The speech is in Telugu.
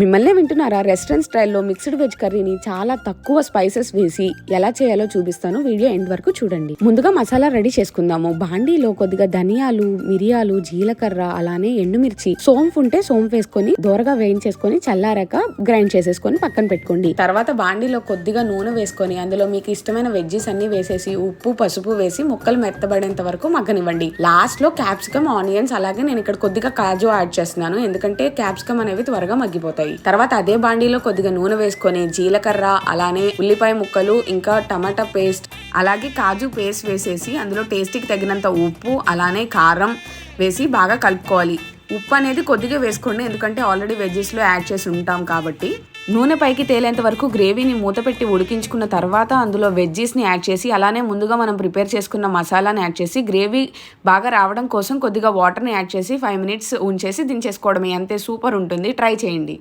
మిమ్మల్నే వింటున్నారా? రెస్టారెంట్ స్టైల్లో మిక్స్డ్ వెజ్ కర్రీని చాలా తక్కువ స్పైసెస్ వేసి ఎలా చేయాలో చూపిస్తాను. వీడియో ఎండ్ వరకు చూడండి. ముందుగా మసాలా రెడీ చేసుకుందాము. బాండీలో కొద్దిగా ధనియాలు, మిరియాలు, జీలకర్ర, అలానే ఎండుమిర్చి, సోంపు ఉంటే సోంపు వేసుకొని దోరగా వేయించేసుకొని చల్లారాక గ్రైండ్ చేసేసుకొని పక్కన పెట్టుకోండి. తర్వాత బాండీలో కొద్దిగా నూనె వేసుకొని అందులో మీకు ఇష్టమైన వెజ్జెస్ అన్ని వేసేసి ఉప్పు, పసుపు వేసి ముక్కలు మెత్తబడేంత వరకు మగ్గనివ్వండి. లాస్ట్ లో క్యాప్సికమ్, ఆనియన్స్, అలాగే నేను ఇక్కడ కొద్దిగా కాజు యాడ్ చేస్తున్నాను, ఎందుకంటే క్యాప్సికమ్ అనేవి త్వరగా మగ్గిపోతాయి. తర్వాత అదే బాండీలో కొద్దిగా నూనె వేసుకొని జీలకర్ర, అలానే ఉల్లిపాయ ముక్కలు, ఇంకా టమాటా పేస్ట్, అలాగే కాజు పేస్ట్ వేసేసి అందులో టేస్ట్కి తగినంత ఉప్పు, అలానే కారం వేసి బాగా కలుపుకోవాలి. ఉప్పు అనేది కొద్దిగా వేసుకోండి, ఎందుకంటే ఆల్రెడీ వెజ్జెస్లో యాడ్ చేసి ఉంటాం కాబట్టి. నూనె పైకి తేలేంత వరకు గ్రేవీని మూత పెట్టి ఉడికించుకున్న తర్వాత అందులో వెజ్జెస్ని యాడ్ చేసి, అలానే ముందుగా మనం ప్రిపేర్ చేసుకున్న మసాలాని యాడ్ చేసి, గ్రేవీ బాగా రావడం కోసం కొద్దిగా వాటర్ని యాడ్ చేసి 5 minutes ఉంచేసి దించేసుకోవడమే. అంతే, సూపర్ ఉంటుంది. ట్రై చేయండి.